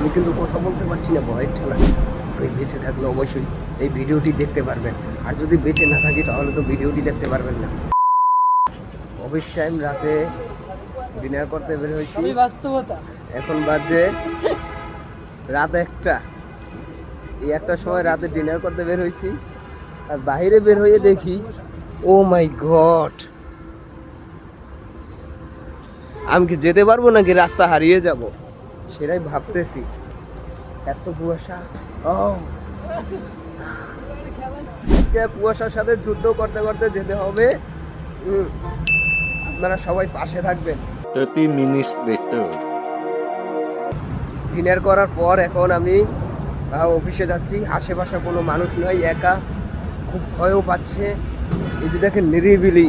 আমি কিন্তু কথা বলতে পারছি না ভয়ের ঠেলা। তো বেঁচে থাকলে অবশ্যই এই ভিডিওটি দেখতে পারবেন, আর যদি বেঁচে না থাকি তাহলে তো ভিডিওটি দেখতে পারবেন না। অফিস টাইম, রাতে ডিনার করতে বের হয়েছি, বাস্তবতা। এখন বাজে রাত 1টা। এই 1টার সময় রাতে ডিনার করতে বের হয়েছি, আর বাইরে বের হয়ে দেখি ও মাই গড, আমি কি যেতে পারবো নাকি রাস্তা হারিয়ে যাব সেটাই ভাবতেছি। এত কুয়াশা। ও আজকে কুয়াশার সাথে যুদ্ধ করতে করতে যেতে হবে। আপনারা সবাই পাশে থাকবেন। 30 minutes later. ডিনার করার পর এখন আমি অফিসে যাচ্ছি। আশেপাশে কোনো মানুষ নয়, একা, খুব ভয়ও পাচ্ছে। এই যে দেখেন নিরিবিলি,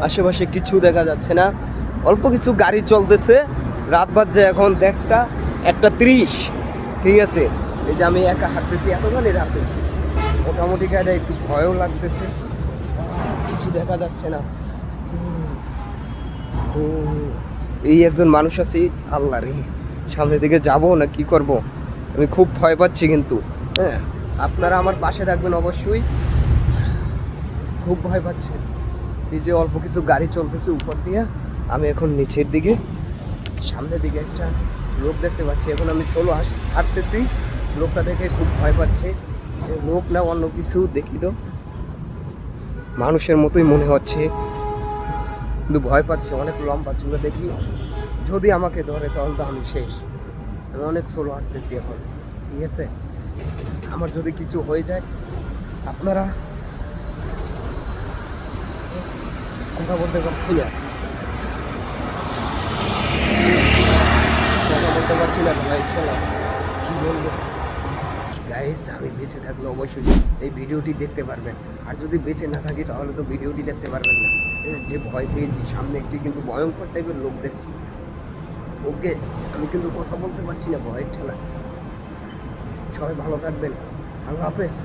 আশেপাশে কিছু দেখা যাচ্ছে না, অল্প কিছু গাড়ি চলতেছে। রাত বাজছে এখন 1:30, ঠিক আছে। এই যে আমি একা হাঁটতেছি এতখানি রাতে, মোটামুটি গাড়ি একটু ভয়ও লাগতেছে, কিছু দেখা যাচ্ছে না। এই একজন মানুষ আছে, আল্লাহ রে, সামনের দিকে যাব না কি করব, আমি খুব ভয় পাচ্ছি। কিন্তু হ্যাঁ, আপনারা আমার পাশে থাকবেন অবশ্যই। খুব ভয় পাচ্ছে। এই যে অল্প কিছু গাড়ি চলতেছে উপর দিয়ে, আমি এখন নিচের দিকে, সামনের দিকে একটা লোক দেখতে পাচ্ছি। এখন আমি সোলো হাঁটতেছি, লোকটা দেখে খুব ভয় পাচ্ছে। লোক না অন্য কিছু দেখি তো, মানুষের মতোই মনে হচ্ছে, কিন্তু ভয় পাচ্ছে। অনেক লম্বা চুলে দেখি, যদি আমাকে ধরে তাহলে তো আমি শেষ। আমি অনেক সোলো হাঁটতেছি এখন, ঠিক আছে। আমার যদি কিছু হয়ে যায়, আপনারা, কথা বলতে পারছি না, কথা বলতে পারছি না ভাই, চলো কি বলবো। গাইস, আমি বেঁচে থাকলে অবশ্যই এই ভিডিওটি দেখতে পারবেন, আর যদি বেঁচে না থাকি তাহলে তো ভিডিওটি দেখতে পারবেন না। যে ভয় পেয়েছি, সামনে একটি কিন্তু ভয়ঙ্কর টাইপের লোক দেখছি। ওকে, আমি কিন্তু কথা বলতে পারছি না ভয়ের ঠেলা। সবাই ভালো থাকবেন, আল্লাহ হাফেজ।